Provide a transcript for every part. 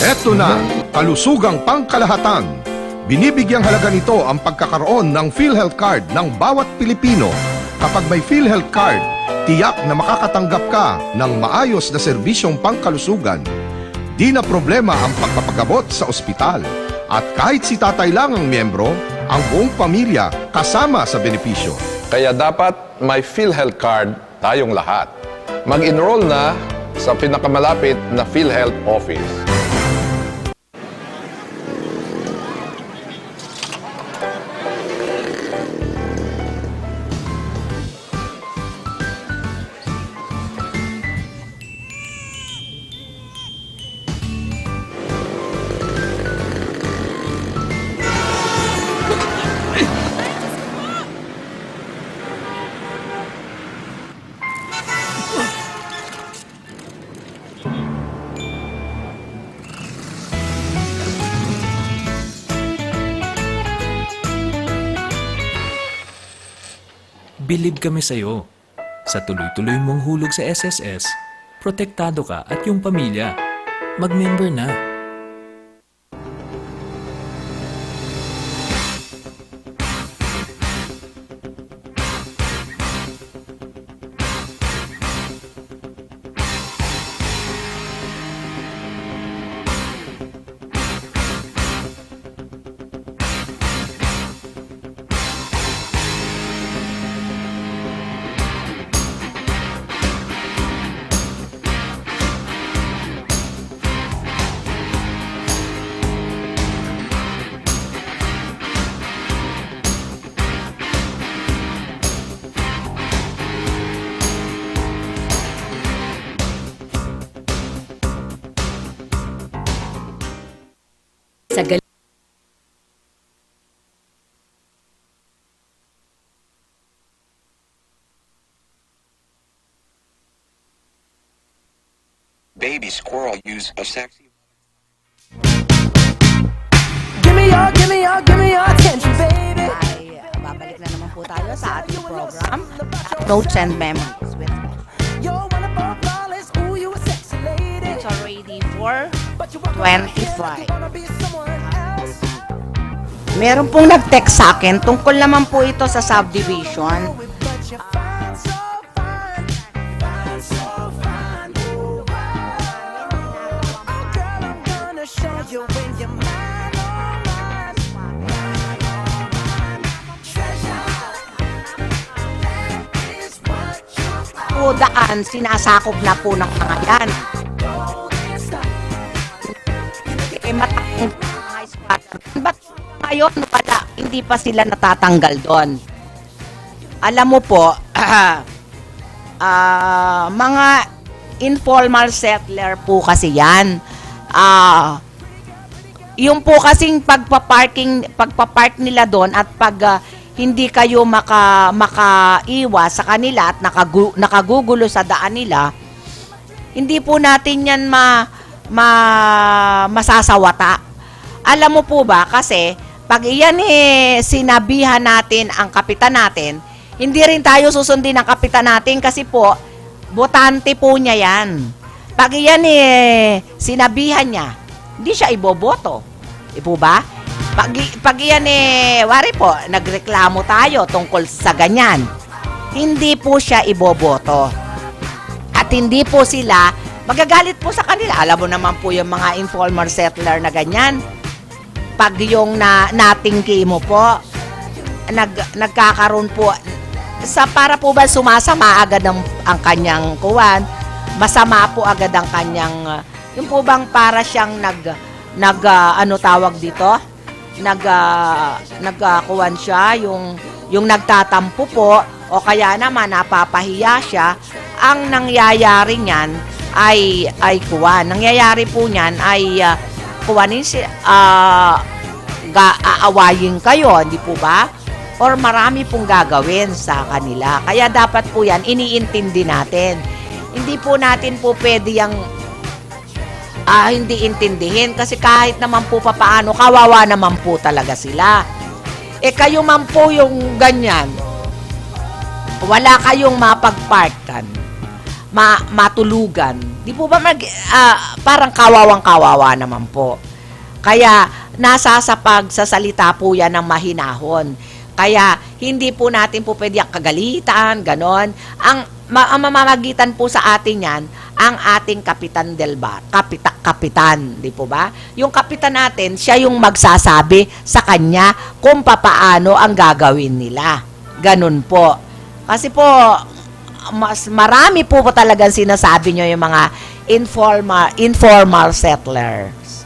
Eto na, kalusugang pangkalahatan. Binibigyang halaga nito ang pagkakaroon ng PhilHealth Card ng bawat Pilipino. Kapag may PhilHealth Card, tiyak na makakatanggap ka ng maayos na serbisyong pangkalusugan. Di na problema ang pagpapagabot sa ospital. At kahit si tatay lang ang miyembro, ang buong pamilya kasama sa benepisyo. Kaya dapat may PhilHealth Card tayong lahat. Mag-enroll na sa pinakamalapit na PhilHealth office. Bilib kami sa'yo. Sa tuloy-tuloy mong hulog sa SSS, protektado ka at yung pamilya. Mag-member na. Sa Baby squirrel use a sexy. Give me your attention, baby. ay babalik na naman po tayo sa ating program, Notes and Memories with me. You're wonderful, flawless, ooh, you a sexy lady. It's already 4:25. Wanna be someone else. Meron pong nag-text sa akin tungkol naman po ito sa subdivision. But you're fine, so fine, fine, so fine, ooh, fine. Oh, girl, I'm gonna show you when you're mine, oh, mine. Mine, oh, mine. Treasure, that is what you are. Po daan, sinasakop na po ng mga yan. Golden star. Eh, matanging mga squatter. Ba't ngayon wala, hindi pa sila natatanggal doon? Alam mo po, mga informal settler po kasi yan. Yung po kasing pagpapark nila doon at pag hindi kayo makaiwas sa kanila at nakagugulo sa daan nila, hindi po natin yan masasawata. Alam mo po ba, kasi pag iyan sinabihan natin ang kapitan natin, hindi rin tayo susundin ng kapitan natin kasi po, botante po niya yan. Pag iyan sinabihan niya, hindi siya iboboto. Di po ba? Pag iyan wari po, nagreklamo tayo tungkol sa ganyan, hindi po siya iboboto. At hindi po sila magagalit po sa kanila. Alam mo naman po yung mga informal settler na ganyan. Pag yung natingki mo po, nagkakaroon po, para po ba sumasama agad ang kanyang kuwan, masama po agad ang kanyang, yung po bang para siyang ano tawag dito? Nagkuwan siya, yung nagtatampo po, o kaya naman napapahiya siya. Ang nangyayari niyan ay kuwan. Nangyayari po niyan ay kuwanin aawayin kayo, hindi po ba? Or marami pong gagawin sa kanila. Kaya dapat po yan, iniintindi natin. Hindi po natin po pwede yung hindi intindihin. Kasi kahit naman po papaano, kawawa naman po talaga sila. Kayo man po yung ganyan. Wala kayong mapagparkan. matulugan. Di po ba parang kawawang-kawawa naman po. Kaya nasa sa pagsasalita po yan ng mahinahon. Kaya hindi po natin po pwede ang kagalitan, ganon. Ang mamamagitan po sa atin yan, ang ating kapitan del bar, kapitan, di po ba? Yung kapitan natin, siya yung magsasabi sa kanya kung papaano ang gagawin nila. Ganon po. Kasi po, mas marami po talagang sinasabi nyo yung mga informal settlers.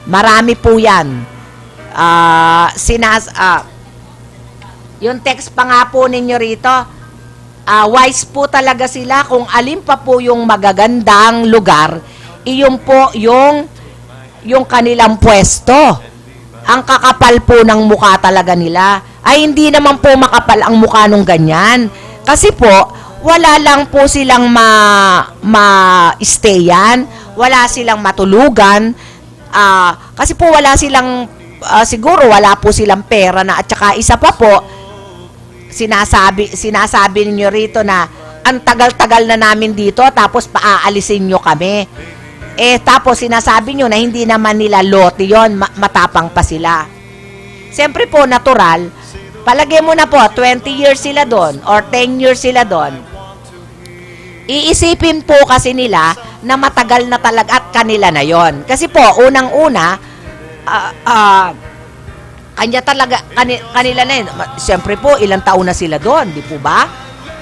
Marami po yan. Yung text pa nga po ninyo rito, wise po talaga sila kung alin pa po yung magagandang lugar, iyon po yung kanilang pwesto. Ang kakapal po ng mukha talaga nila. Ay hindi naman po makapal ang mukha nung ganyan. Kasi po, wala lang po silang ma-stayan, wala silang matulugan, kasi po wala silang, siguro wala po silang pera na, at saka isa pa po, sinasabi niyo rito na ang tagal-tagal na namin dito tapos paaalisin nyo kami. Tapos sinasabi nyo na hindi naman nila lote yon, matapang pa sila. Siyempre po, natural, palagay mo na po, 20 years sila doon or 10 years sila doon. Iisipin po kasi nila na matagal na talaga at kanila na yon. Kasi po, unang-una, kanila na yun. Siyempre po, ilang taon na sila doon, di po ba?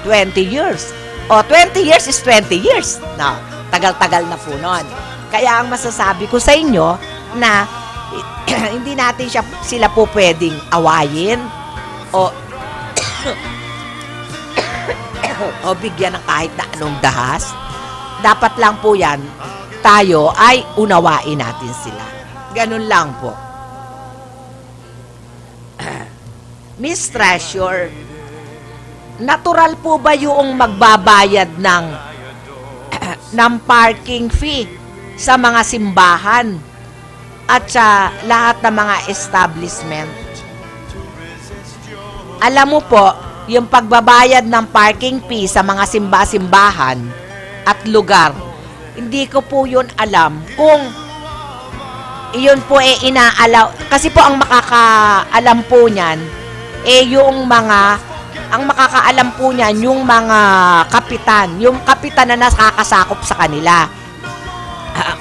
20 years. O, 20 years is 20 years. No, tagal-tagal na po nun. Kaya ang masasabi ko sa inyo na hindi natin sila po pwedeng awayin o o bigyan ng kahit na anong dahas. Dapat lang po yan, tayo ay unawain natin sila. Ganun lang po. Miss Treasure, natural po ba yung magbabayad ng parking fee sa mga simbahan at sa lahat ng mga establishment? Alam mo po, yung pagbabayad ng parking fee sa mga simbahan at lugar, hindi ko po yun alam kung iyon po inaalaw. Kasi po ang makakaalam po niyan, yung ang makakaalam po niyan, yung mga kapitan, yung kapitan na nakakasakop sa kanila.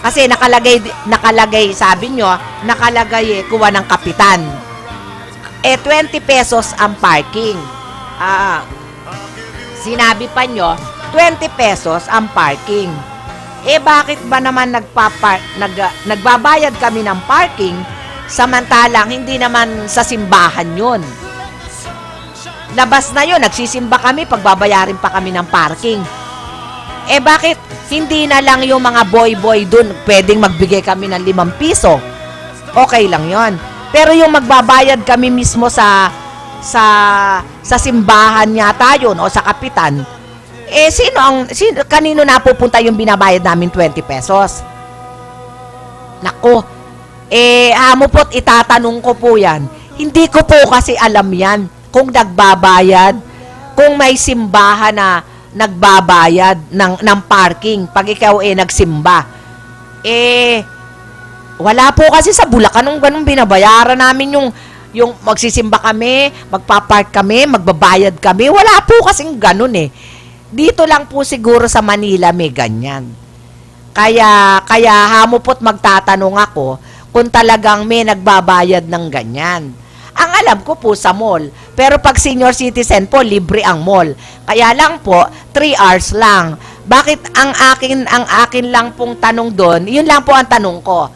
Kasi nakalagay, sabi nyo, nakalagay kuha ng kapitan. 20 pesos ang parking. Sinabi pa nyo, 20 pesos ang parking. Bakit ba naman nagbabayad kami ng parking samantalang hindi naman sa simbahan yun? Labas na yun, nagsisimba kami, pagbabayarin pa kami ng parking. Bakit hindi na lang yung mga boy-boy dun, pwedeng magbigay kami ng 5 piso? Okay lang yon. Pero yung magbabayad kami mismo sa simbahan yata yun o sa kapitan, kanino napupunta yung binabayad namin 20 pesos? Nako, hamupot itatanong ko po yan. Hindi ko po kasi alam yan kung nagbabayad, kung may simbahan na nagbabayad ng parking pag ikaw nagsimba. Wala po kasi sa Bulacan nung ganun binabayaran namin yung magsisimba kami, magpapark kami, magbabayad kami. Wala po kasing ganun Dito lang po siguro sa Manila may ganyan. Kaya hamupot magtatanong ako kung talagang may nagbabayad ng ganyan. Ang alam ko po sa mall. Pero pag senior citizen po, libre ang mall. Kaya lang po, 3 hours lang. Bakit ang akin lang pong tanong doon, yun lang po ang tanong ko.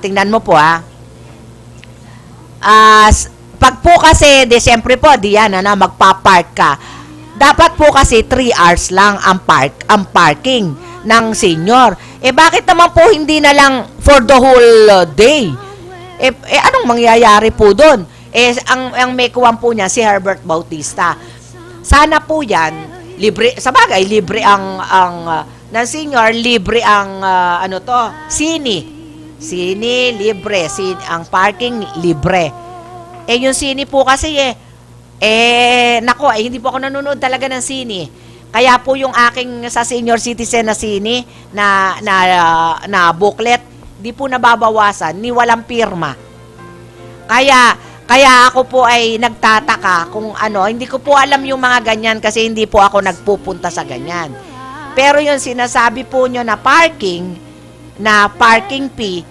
Tingnan mo po pag po kasi, siyempre po, magpapark ka. Dapat po kasi 3 hours lang ang parking ng senior. Bakit naman po hindi na lang for the whole day? Anong mangyayari po doon? Ang may kuwan po niya, si Herbert Bautista. Sana po yan, libre, sa bagay, libre ng senior, libre ang, sini, libre. Ang parking, libre. Yung sini po kasi, hindi po ako nanonood talaga ng sini. Kaya po yung aking sa senior citizen na sini na booklet, di po nababawasan ni walang pirma. Kaya ako po ay nagtataka kung ano, hindi ko po alam yung mga ganyan kasi hindi po ako nagpupunta sa ganyan. Pero yung sinasabi po nyo na parking fee,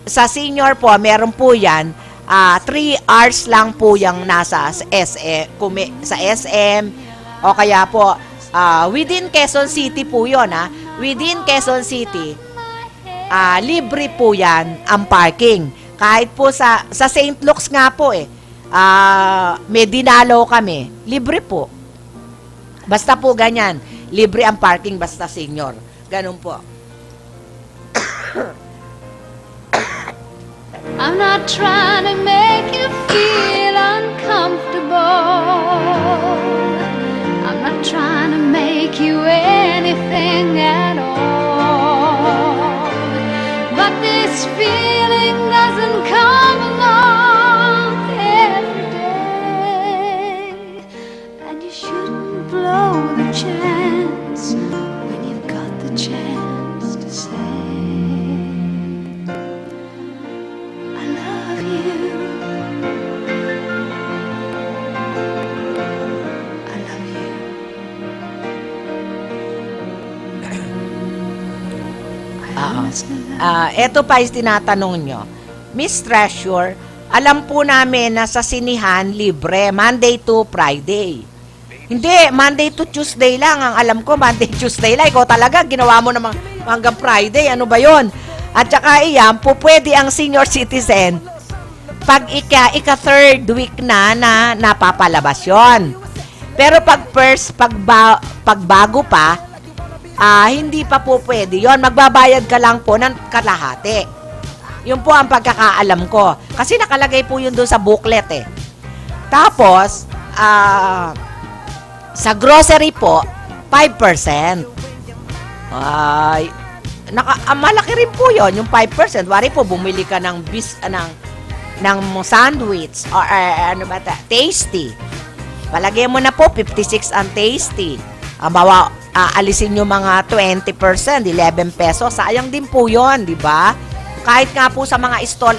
sa senior po, meron po yan, 3 hours lang po yung nasa sa SM, o kaya po, within Quezon City po yun, within Quezon City, libre po yan ang parking. Kahit po sa St. Luke's nga po may dinalaw kami, libre po. Basta po ganyan, libre ang parking basta senior. Ganun po. I'm not trying to make you feel uncomfortable. I'm not trying to make you anything at all. But this feeling doesn't come along every day. And you shouldn't blow the chance when you've got the chance to say I love you. I love you. Eto pa is tinatanong nyo, Miss Treasure, alam po namin na sa sinihan libre, Monday to Friday. Hindi, Monday to Tuesday lang. Ang alam ko, Monday, Tuesday lang. Ikaw talaga, ginawa mo naman hanggang Friday. Ano ba yon? At saka iyan, po pwede ang senior citizen pag ika-third week na napapalabas yon. Pero pag bago pa, hindi pa po pwede yon. Magbabayad ka lang po ng kalahati. Yun po ang pagkakaalam ko. Kasi nakalagay po yun doon sa booklet Tapos, sa grocery po, 5%. Ay, malaki rin po yon yung 5%. Wari po, bumili ka ng sandwich or tasty. Palagay mo na po, 56 ang tasty. Alisin nyo mga 20%, 11 pesos. Sayang din po yon, di ba? Kahit nga po sa mga stall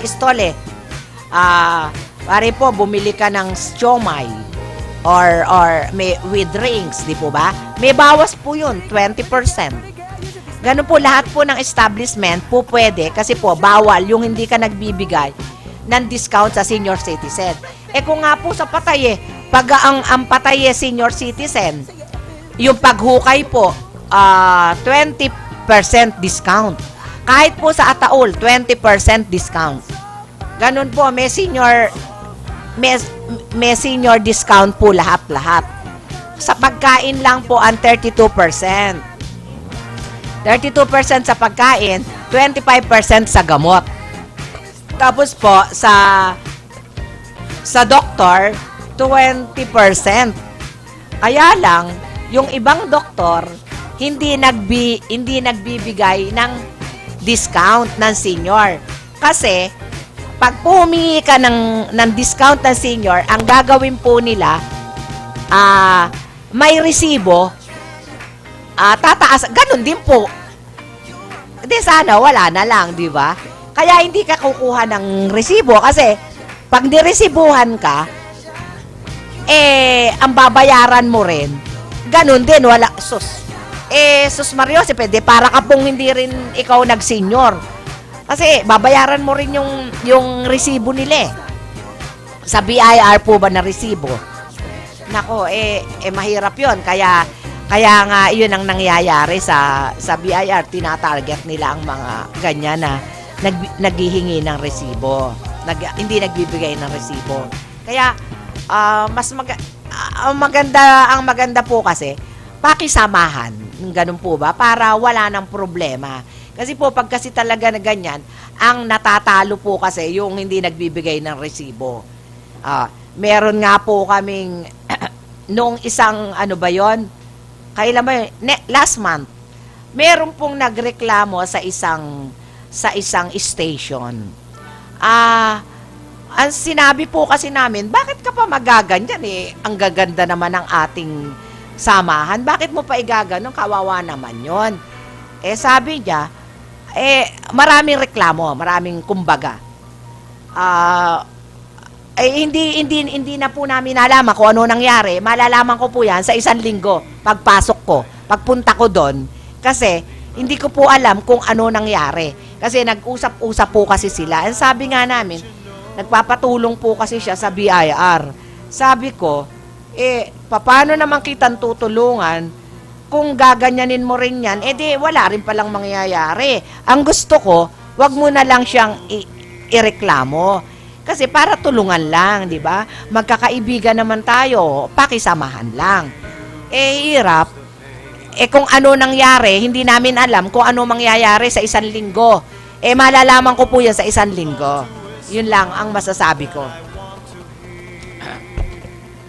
pare po, bumili ka ng siomai or with drinks, di po ba? May bawas po yun, 20%. Ganun po, lahat po ng establishment po pwede kasi po, bawal yung hindi ka nagbibigay ng discount sa senior citizen. Kung nga po sa patay pag ang patay senior citizen, yung paghukay po, 20% discount. Kahit po sa ataol, 20% discount. Ganun po, may senior discount po lahat-lahat. Sa pagkain lang po ang 32%. 32% sa pagkain, 25% sa gamot. Tapos po, sa doktor, 20%. Kaya lang, yung ibang doktor, hindi nagbibigay ng discount ng senior. Kasi, pag humingi ka ng discount ng senior, ang gagawin po nila, may resibo, tataas. Ganun din po. Hindi, sana wala na lang, di ba? Kaya hindi ka kukuha ng resibo kasi pag niresibuhan ka, ang babayaran mo rin, ganun din, wala, sus Mario, pwede para ka pong hindi rin ikaw nag-senior. Kasi babayaran mo rin yung resibo nila Sa BIR po ba na resibo? Nako, mahirap yon. Kaya nga, yun ang nangyayari sa BIR. Tina-target nila ang mga ganyan na naghihingi ng resibo. Hindi nagbibigay ng resibo. Kaya, mas maganda po kasi, pakisamahan. Ganun po ba? Para wala ng problema. Kasi po, pag kasi talaga na ganyan, ang natatalo po kasi yung hindi nagbibigay ng resibo. Meron nga po kaming, noong isang, kailan ba yun? Last month, meron pong nagreklamo sa isang station. Ang sinabi po kasi namin, bakit ka pa magaganyan Ang gaganda naman ng ating samahan. Bakit mo pa igaganon? Kawawa naman yon. Eh sabi niya, maraming reklamo, maraming kumbaga. Hindi na po namin nalaman kung ano nangyari. Malalaman ko po yan sa 1 linggo pagpasok ko, pagpunta ko doon. Kasi hindi ko po alam kung ano nangyari. Kasi nag-usap-usap po kasi sila. Ang sabi nga namin, nagpapatulong po kasi siya sa BIR. Sabi ko, paano naman kitang tutulungan kung gaganyanin mo rin yan? Di wala rin palang mangyayari. Ang gusto ko, wag mo na lang siyang ireklamo. Kasi para tulungan lang, di ba? Magkakaibigan naman tayo, pakisamahan lang. Hirap. Kung ano nangyari, hindi namin alam kung ano mangyayari sa 1 linggo. Malalaman ko po yan sa 1 linggo. Yun lang ang masasabi ko.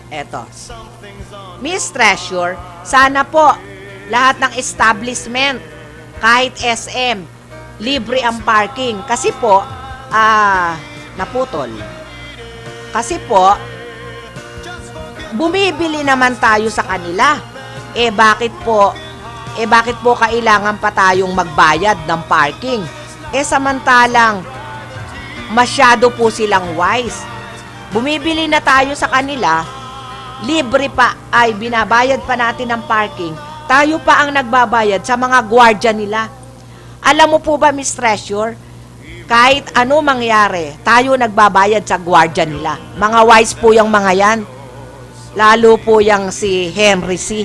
Eto. Miss Treasure, sana po lahat ng establishment, kahit SM, libre ang parking. Kasi po, naputol. Kasi po, bumibili naman tayo sa kanila. Bakit po kailangan pa tayong magbayad ng parking? Samantalang masyado po silang wise. Bumibili na tayo sa kanila, libre pa ay binabayad pa natin ng parking. Tayo pa ang nagbabayad sa mga gwardiya nila. Alam mo po ba, Miss Treasure, kahit ano mangyari, tayo nagbabayad sa gwardiya nila. Mga wise po yung mga yan. Lalo po yung si Henry C.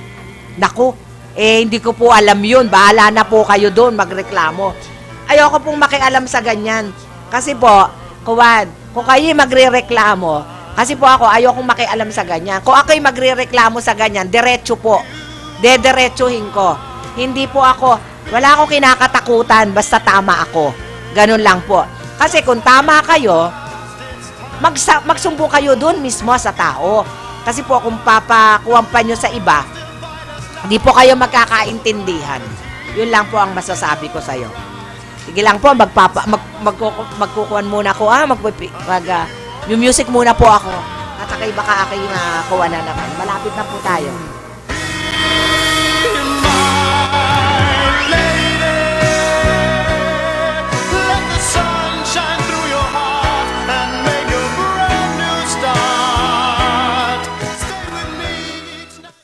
Naku, hindi ko po alam yun. Bahala na po kayo doon magreklamo. Ayoko pong makialam sa ganyan. Kasi po, kung kayo magre-reklamo, kasi po ako, ayokong makialam sa ganyan. Kung ako'y magre-reklamo sa ganyan, diretso po. Dediretsuhin ko. Hindi po ako, wala akong kinakatakutan, basta tama ako. Ganun lang po. Kasi kung tama kayo, magsumbong kayo dun mismo sa tao. Kasi po kung papakuwang pa nyo sa iba, hindi po kayo magkakaintindihan. Yun lang po ang masasabi ko sa'yo. Sige lang po, magkukuhan muna ako. Yung music muna po ako. At akay baka aking kuha na naman. Malapit na po tayo. Let the sun shine through your heart and make a brand new start. Stay with me each night.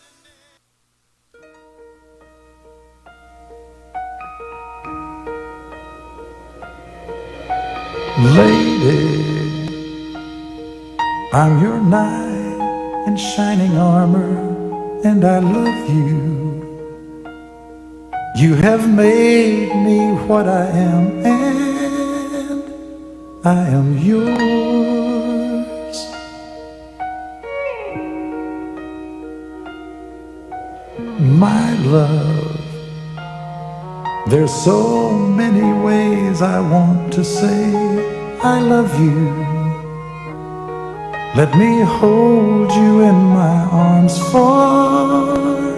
Lady, I'm your knight in shining armor, and I love you. You have made me what I am, and I am yours. My love, there's so many ways I want to say I love you. Let me hold you in my arms forevermore.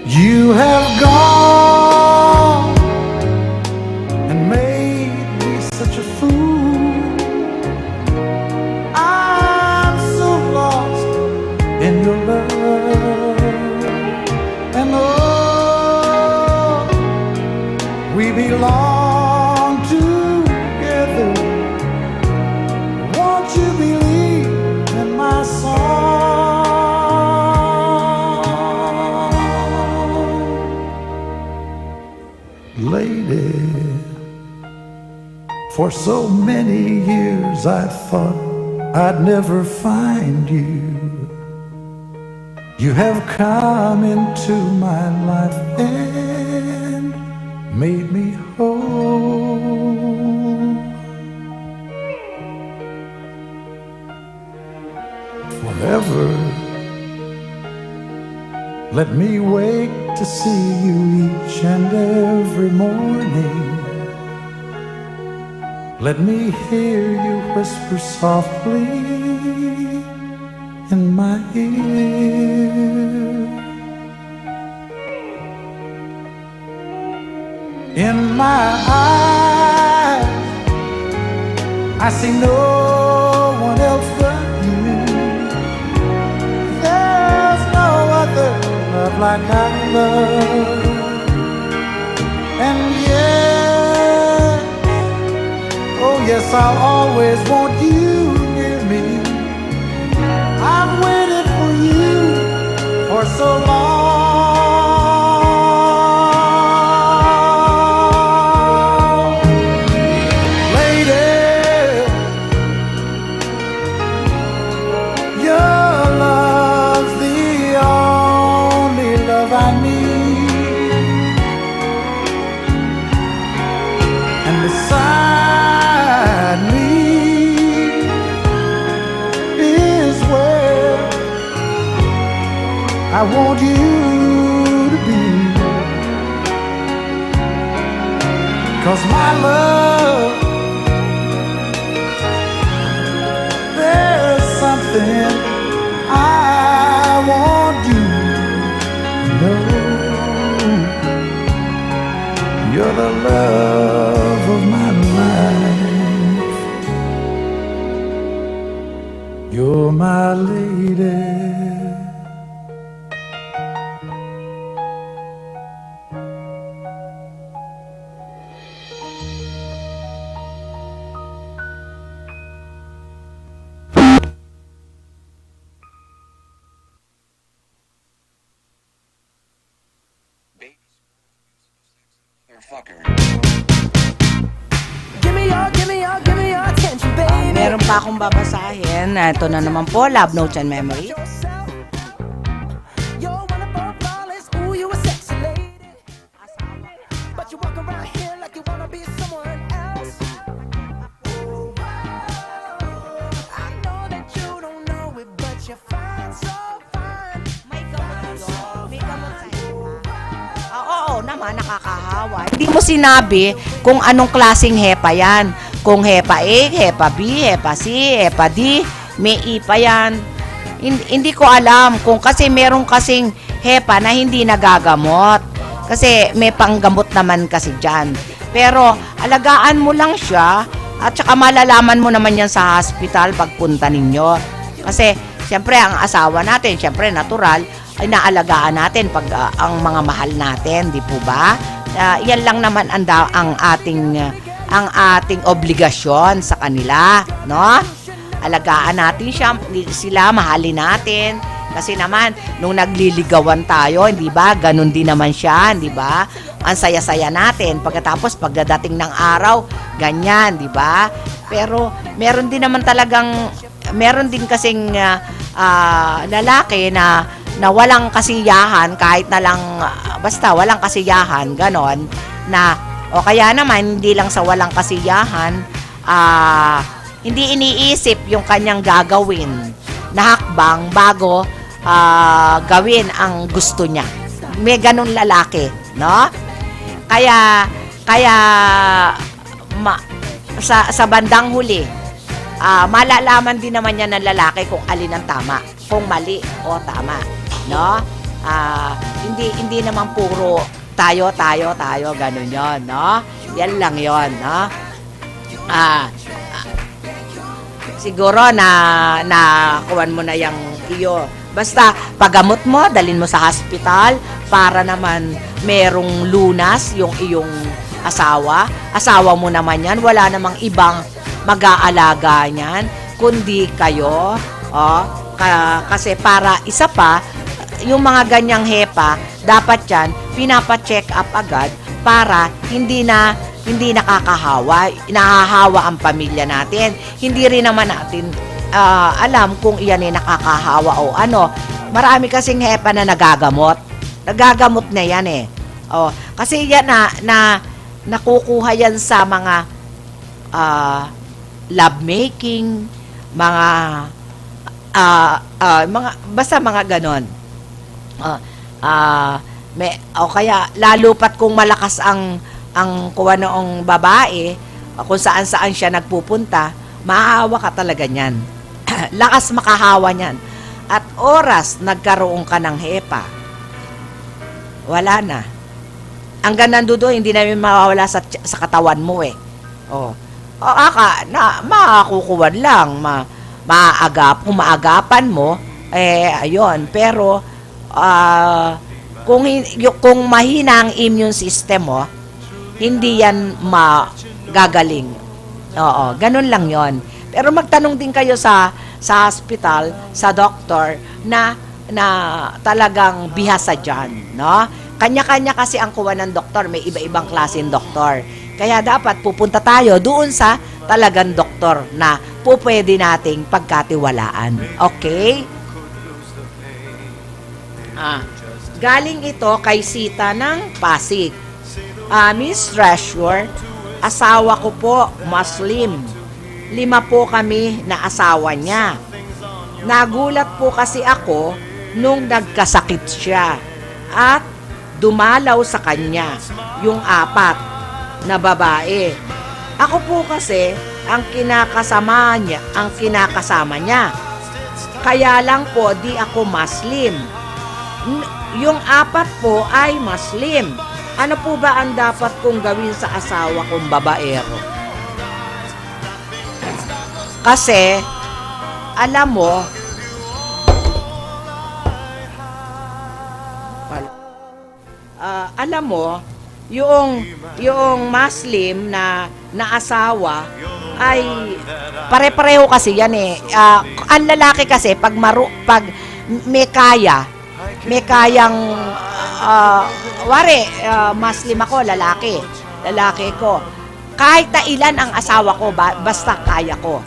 You have gone and made me such a fool. I'm so lost in your love, and oh, we belong together. Won't you believe in my song? Lady, for so many years I thought I'd never find you. You have come into my life and made me whole. Forever, let me wake to see you each and every morning. Let me hear you whisper softly in my ear. In my eyes, I see no one else but you. There's no other love like I love. And yes, oh yes, I'll always want you near me. I've waited for you for so long. Lady, your love's the only love I need. And beside me is where I want you to be. 'Cause my love, there's something I want you to know. You're the love of my life. You're my lady. Fucker. Give me your attention, baby. Meron pa akong babasahin. Ito na naman po, Love Notes and Memory. Yourself. You're one above flawless. Ooh, you a sexy lady. But you walk around here like you wanna be someone else. Ooh, I know that you don't know it, but you're fine, so fine. May gamot yun. May gamot sa oo naman, nakakahawa. Hindi mo sinabi kung anong klaseng hepa yan. Kung hepa A, hepa B, hepa C, hepa D, may E pa yan. Hindi ko alam kung kasi meron kasing hepa na hindi nagagamot. Kasi may panggamot naman kasi dyan. Pero alagaan mo lang siya at saka malalaman mo naman yan sa hospital pagpunta ninyo. Kasi siyempre ang asawa natin, siyempre natural, ay naalagaan natin pag ang mga mahal natin, di po ba? Yan lang naman ang ating obligasyon sa kanila, no? Alagaan natin sila, mahalin natin. Kasi naman nung nagliligawan tayo, hindi ba? Ganun din naman siya, hindi ba? Ang saya-saya natin. Pagkatapos pagdating ng araw, ganyan, di ba? Pero meron din kasing lalaki na walang kasiyahan kahit na lang basta walang kasiyahan ganon na o kaya naman hindi lang sa walang kasiyahan hindi iniisip yung kanyang gagawin na hakbang bago gawin ang gusto niya. May ganon lalaki, no? Kaya sa bandang huli malalaman din naman niya ng lalaki kung alin ang tama, kung mali o tama, no? Hindi naman puro tayo ganun yon, no? Yan lang yon, no? Siguro na kuwan mo na yung iyo. Basta paggamot mo, dalhin mo sa hospital para naman merong lunas yung iyong asawa mo naman yan, wala namang ibang mag-aalaga niyan kundi kayo, kasi para isa pa yung mga ganyang hepa dapat yan pinapa-check up agad para hindi nakakahawa, nahahawa ang pamilya natin. Hindi rin naman natin alam kung iyan ay nakakahawa o ano. Marami kasing hepa na nagagamot na yan kasi yan na nakukuha yan sa mga love making, mga basta mga ganon. Kaya lalo pat kung malakas ang kuha noong babae, kung saan siya nagpupunta, maahawa ka talaga niyan. Lakas makahawa niyan. At oras nagkaroon ka ng hepa, wala na. Hanggang nandoon, hindi namin mawawala sa katawan mo . makakukuwan lang, kung maagapan mo, ayun. Pero, kung mahina ang immune system mo, hindi yan magagaling. Oo, ganun lang yon. Pero magtanong din kayo sa hospital, sa doktor, na talagang bihasa dyan, no? Kanya-kanya kasi ang kuha ng doktor, may iba-ibang klaseng doktor. Kaya dapat pupunta tayo doon sa talagang doktor na pwede nating pagkatiwalaan. Okay? Galing ito kay Sita ng Pasig. Miss Treasure, asawa ko po, Muslim. 5 po kami na asawa niya. Nagulat po kasi ako nung nagkasakit siya at dumalaw sa kanya yung 4 na babae. Ako po kasi ang kinakasama niya. Kaya lang po di ako Muslim. Yung 4 po ay Muslim. Ano po ba ang dapat kong gawin sa asawa kong babaero? Kasi alam mo, yung Muslim na asawa ay pare-pareho kasi yan eh. Ang lalaki kasi pag may kayang Muslim ako, lalaki ko. Kahit na ilan ang asawa ko, basta kaya ko.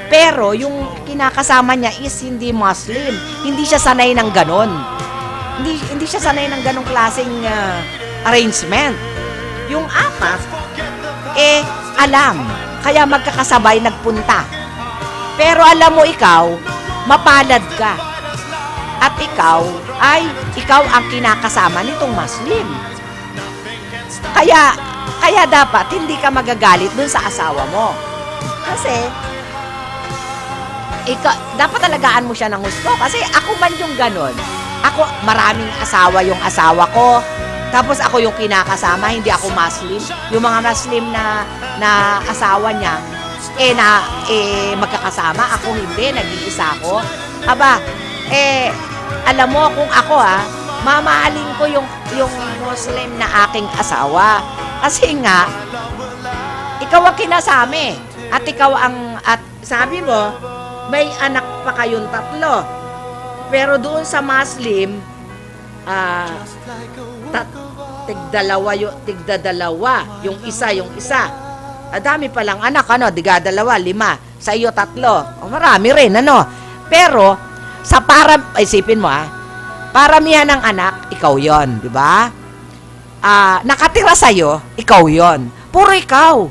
Pero yung kinakasama niya is hindi Muslim. Hindi siya sanay ng ganon. Hindi siya sanay ng ganong klaseng arrangement. Yung 4, alam. Kaya magkakasabay nagpunta. Pero alam mo ikaw, mapalad ka. At ikaw ang kinakasama nitong Muslim. Kaya dapat hindi ka magagalit dun sa asawa mo. Kasi dapat talagaan mo siya ng gusto. Kasi ako man yung ganon. Ako, maraming asawa yung asawa ko. Tapos ako yung kinakasama, hindi ako Muslim. Yung mga Muslim na asawa niya, magkakasama. Ako hindi, nag-iisa ako. Alam mo kung ako mamahalin ko yung Muslim na aking asawa. Kasi nga, ikaw ang kinasama at ikaw at sabi mo, may anak pa kayong 3. Pero doon sa Muslim, tigdadalawa, yung isa. Dami palang anak, diga-2, 5. Sa iyo 3. Marami rin, Pero, isipin mo, paramihan ng anak, ikaw yon, di ba? Nakatira sa'yo, ikaw yon. Puro ikaw.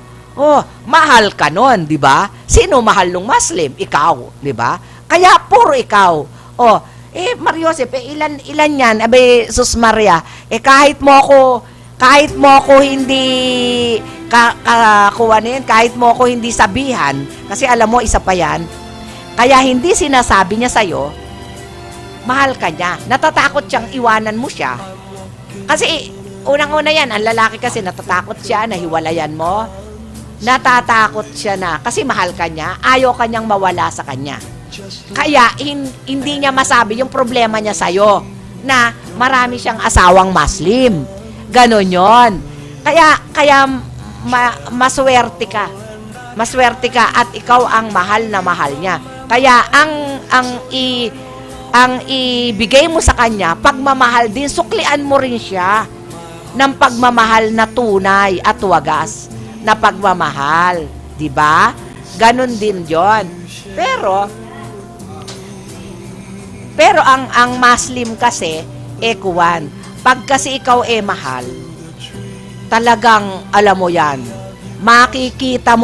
Mahal ka nun, di ba? Sino mahal ng Muslim? Ikaw, di ba? Kaya puro ikaw. Mariosep, ilan yan? Sus Maria, kahit mo ako hindi kahit mo ako hindi sabihan, kasi alam mo, isa pa yan, kaya hindi sinasabi niya sa'yo, mahal ka niya. Natatakot siyang iwanan mo siya. Kasi, unang-una yan, ang lalaki kasi natatakot siya na hiwalayan mo. Natatakot siya na, kasi mahal ka niya, ayaw ka niyang mawala sa kanya. Kaya, hindi niya masabi yung problema niya sa'yo, na marami siyang asawang Muslim. Ganon yon. Kaya maswerte ka. Maswerte ka at ikaw ang mahal na mahal niya. Kaya, ang ibigay mo sa kanya, pagmamahal din, suklian mo rin siya ng pagmamahal na tunay at wagas na pagmamahal. Diba? Ganon din yon. Pero ang Muslim kasi, kuwan. Pag kasi ikaw mahal, talagang, alam mo yan, makikita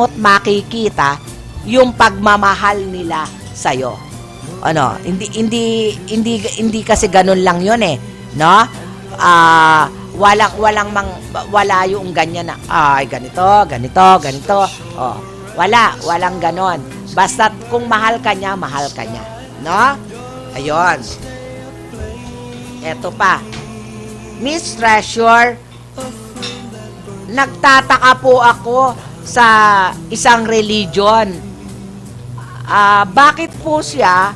yung pagmamahal nila sa'yo. Hindi kasi ganun lang yun no? Wala yung ganyan na, ganito. Walang ganon. Basta kung mahal ka niya, no? Ayun. Eto pa. Miss Treasure, nagtataka po ako sa isang religion. Bakit po siya,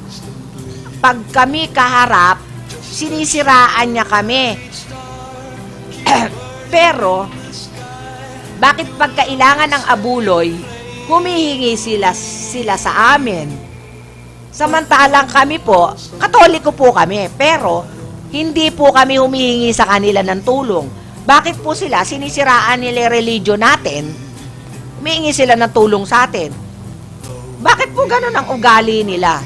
pag kami kaharap, sinisiraan niya kami? Pero, bakit pag kailangan ng abuloy, humihingi sila sa amin? Samantalang kami po, Katoliko po kami, pero hindi po kami humihingi sa kanila ng tulong. Bakit po sila, sinisiraan nila yung religion natin, humihingi sila ng tulong sa atin? Bakit po ganun ang ugali nila?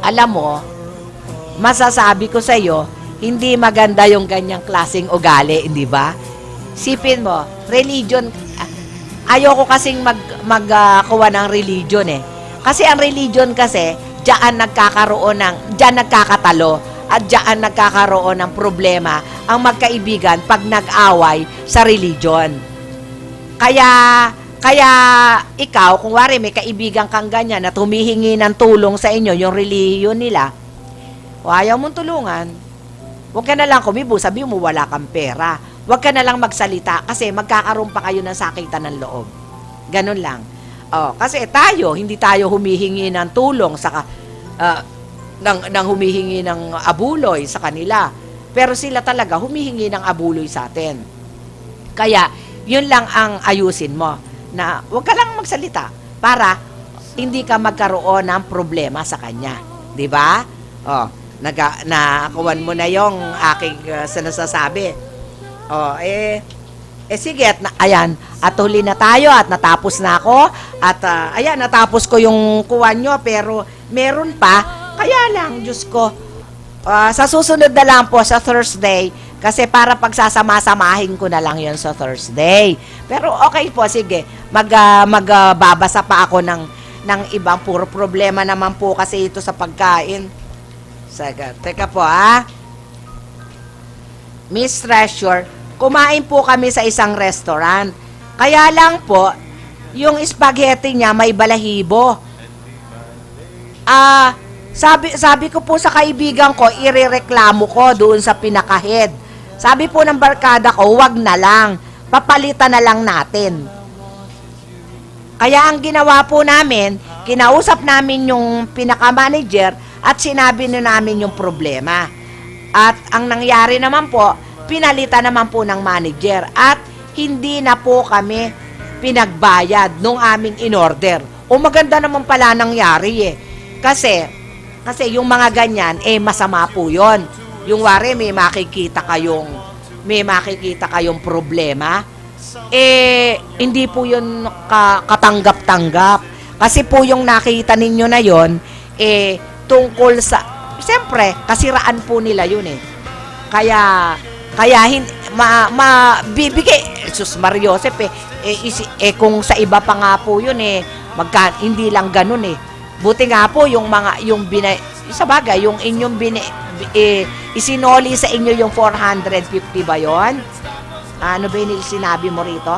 Alam mo, masasabi ko sa iyo, hindi maganda yung ganyang klaseng ugali, hindi ba? Sipin mo, religion, ayoko kasing magkuha ng religion eh. Kasi ang religion kasi, diyan nagkakatalo at diyan nagkakaroon ng problema ang magkaibigan pag nag-away sa religion. Kaya ikaw, kung wari may kaibigan kang ganyan na tumihingi ng tulong sa inyo, yung religion nila, o ayaw mong tulungan, huwag ka na lang kumibo, sabi mo wala kang pera. Huwag ka na lang magsalita kasi magkakaroon pa kayo ng sakitan ng loob. Ganun lang. Kasi tayo, hindi tayo humihingi ng tulong sa nang humihingi ng abuloy sa kanila. Pero sila talaga humihingi ng abuloy sa atin. Kaya, yun lang ang ayusin mo. Na huwag ka lang magsalita para hindi ka magkaroon ng problema sa kanya. 'Di ba? Nakakuan mo na yung aking sinasabi. Sige, ayan, at huli na tayo at natapos na ako at ayan, natapos ko yung kuwan nyo pero meron pa, kaya lang, Diyos ko, sa susunod na lang po sa Thursday, kasi para pagsasama-samahin ko na lang yon sa Thursday. Pero okay po, sige, magbabasa pa ako ng ibang puro problema naman po kasi ito sa pagkain. Teka po Miss Treasure, kumain po kami sa isang restaurant. Kaya lang po, yung spaghetti niya may balahibo. Sabi ko po sa kaibigan ko, irereklamo ko doon sa pinaka-head. Sabi po ng barkada ko, wag na lang. Papalitan na lang natin. Kaya ang ginawa po namin, kinausap namin yung pinaka-manager at sinabi na namin yung problema. At ang nangyari naman po, pinalitan naman po ng manager at hindi na po kami pinagbayad nung aming in-order. O maganda naman pala nangyari eh. Kasi yung mga ganyan, masama po yun. Yung wari, may makikita kayong problema, hindi po yun katanggap-tanggap. Kasi po yung nakita ninyo na yun, tungkol sa, siyempre, kasiraan po nila yun eh. Kaya bibigay, Sus Mario Joseph kung sa iba pa nga po yun hindi lang ganun eh. Buti nga po yung sa bagay, yung inyong isinoli sa inyo yung 450 ba yon? Ano ba yung sinabi mo rito?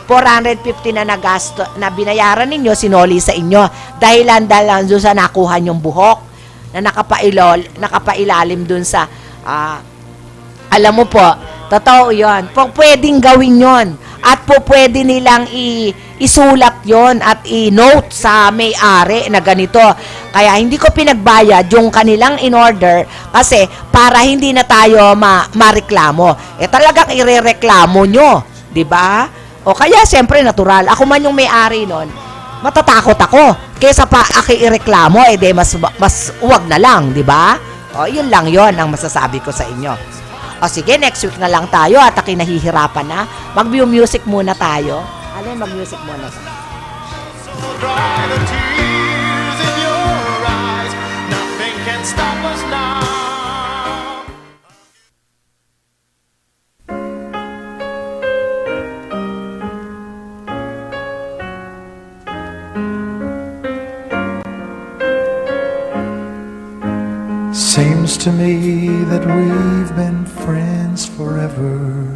450 na nagasto, na binayaran ninyo, sinoli sa inyo. Dahilan doon sa nakuha yung buhok na nakapailalim doon sa alam mo po, totoo yun. Pwedeng gawin yon at pwede nilang isulat yon at i-note sa may-ari na ganito. Kaya hindi ko pinagbayad yung kanilang in-order kasi para hindi na tayo mareklamo. Talagang irereklamo nyo, di ba? O kaya siyempre natural. Ako man yung may-ari nun, matatakot ako. Kaysa pa ireklamo, mas uwag na lang, di ba? O yun lang yon ang masasabi ko sa inyo. O sige, next week na lang tayo at nahihirapan na. Mag-music muna tayo. Mag-music muna tayo. So dry the tears in your eyes. Nothing can stop us now. Seems to me that we've been friends forever.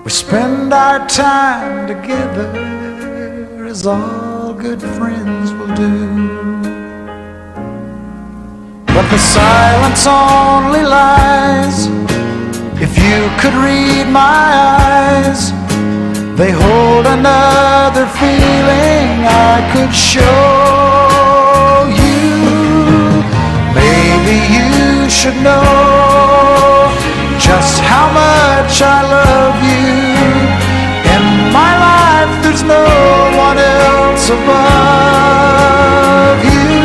We spend our time together as all good friends will do. But the silence only lies if you could read my eyes. they hold another feeling I could show you. Maybe you should know just how much I love you. In my life, there's no one else above you.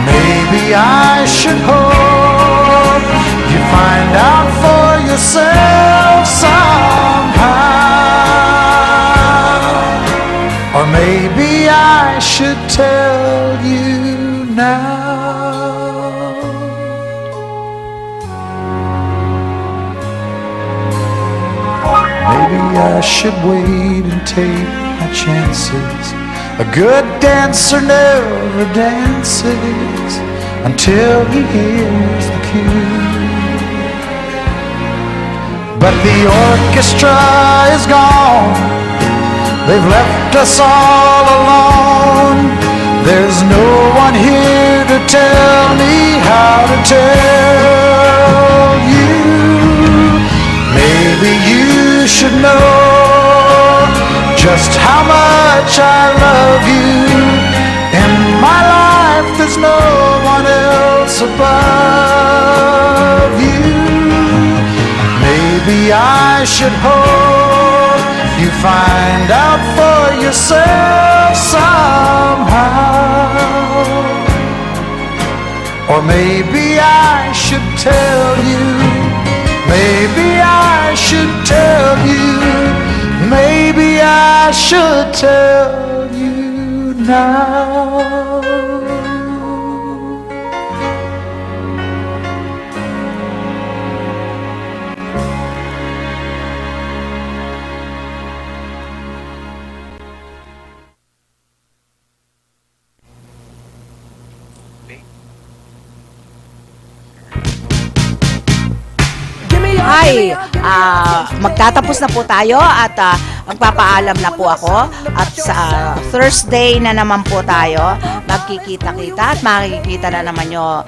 Maybe I should hope you find out for yourself somehow. Or maybe I should tell you now. Maybe I should wait and take my chances. A good dancer never dances until he hears the cue. But the orchestra is gone, they've left us all alone. There's no one here to tell me how to tell you. Maybe you should know just how much I love you. In my life, there's no one else above you. Maybe I should hope you find out for yourself somehow. Or maybe I should tell you. Maybe I should tell you. Maybe I should tell you now. Ay, magtatapos na po tayo at magpapaalam na po ako. At sa Thursday na naman po tayo, magkikita-kita at makikita na naman nyo.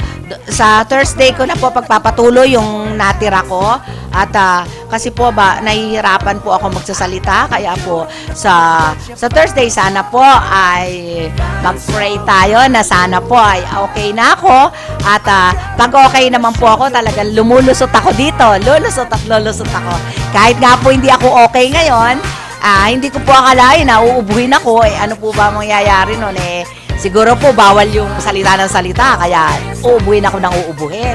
Sa Thursday ko na po pagpapatuloy yung natira ko. At kasi po ba, nahihirapan po ako magsasalita. Kaya po sa Thursday sana po ay mag-pray tayo na sana po ay okay na ako. At pag okay naman po ako, talagang lumulusot ako dito. Lulusot ako. Kahit nga po hindi ako okay ngayon, hindi ko po akalain na uubuhin ako. Ano po ba mangyayari nun? Siguro po bawal yung salita ng salita. Kaya uubuhin ako ng uubuhin.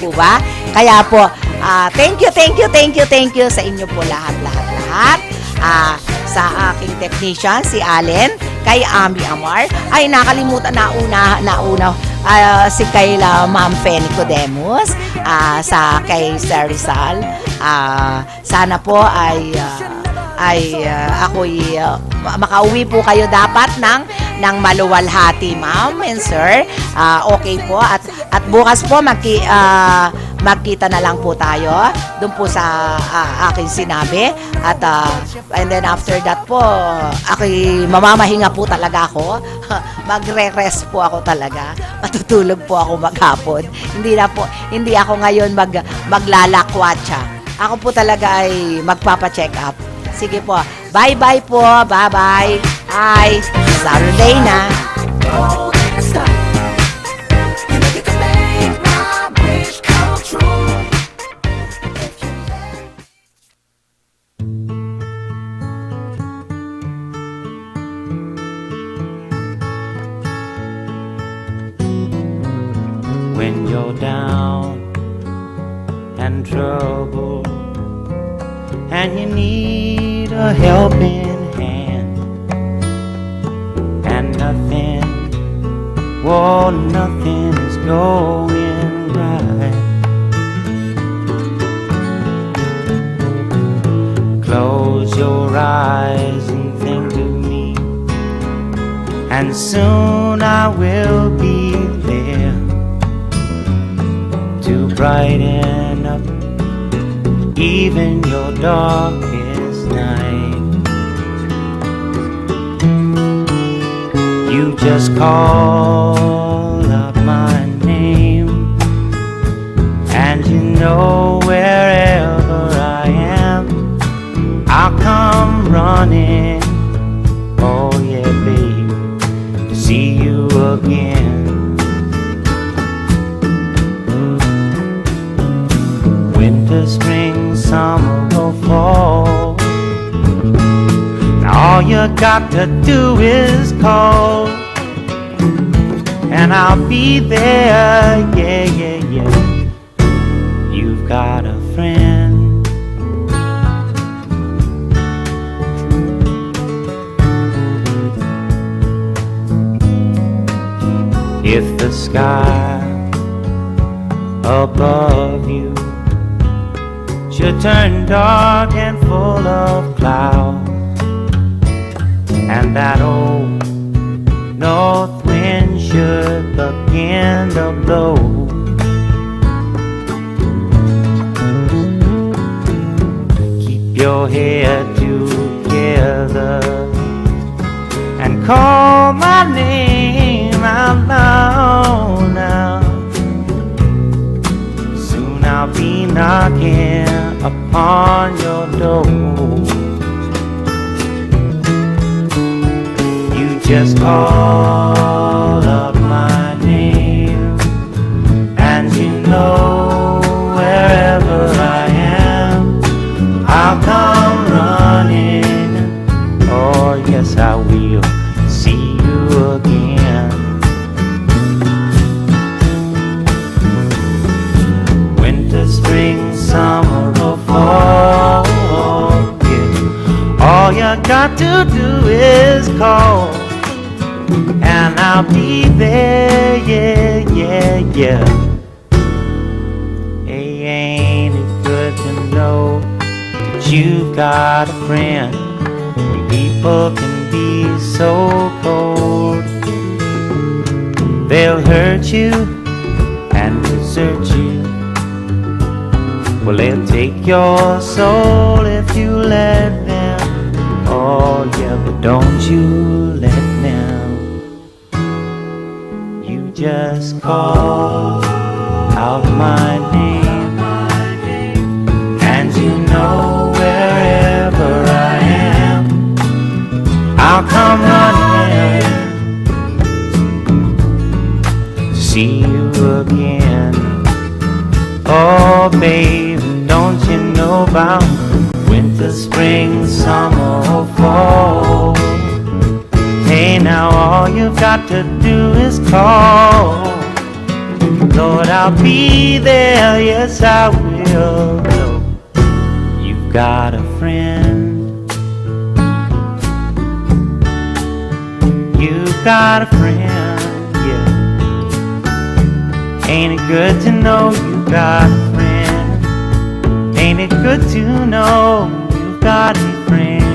Po ba? Kaya po, thank you sa inyo po lahat. Sa aking technician, si Allen, kay Ami Amar, ay nakalimutan nauna si Kayla Ma'am Feni Codemus, sa kay Sir Rizal. Sana po ay ako'y makauwi po kayo dapat ng maluwalhati, ma'am and sir. Okay po at bukas po magkita na lang po tayo doon po sa aking sinabi at and then after that po ako'y mamamahinga po talaga ako. Magre-rest po ako talaga. Matutulog po ako maghapon. Hindi ako ngayon maglalakwatsa. Ako po talaga ay magpapa-check up. Sige po. Bye-bye po. Bye-bye. Hi. Saturday na. When you're down and troubled and you need a helping hand and nothing is going right. Close your eyes and think of me, and soon I will be there to brighten up even your darkest night. You just call out my name, and you know wherever I am, I'll come got to do is call, and I'll be there. Yeah, yeah, yeah. You've got a friend. If the sky above you should turn dark and full of clouds, and that old north wind should begin to blow, keep your head together and call my name out loud now. Soon I'll be knocking upon your door. You just call up my name, and you know wherever I am, I'll come running. Oh yes, I will see you again. Winter, spring, summer, or fall, yeah. All you got to do is call, and I'll be there. Yeah, yeah, yeah. Hey, ain't it good to know that you've got a friend? When people can be so cold, they'll hurt you and desert you. Well, they'll take your soul if you let them. Oh yeah, but don't you let them. You just call out my name, and you know wherever I am, I'll come running to see you again. Oh babe, don't you know about winter, spring, summer, or fall? Hey now, all you've got to do is call. Lord, I'll be there, yes I will. You've got a friend. You've got a friend, yeah. Ain't it good to know you've got a friend? Ain't it good to know you've got a friend?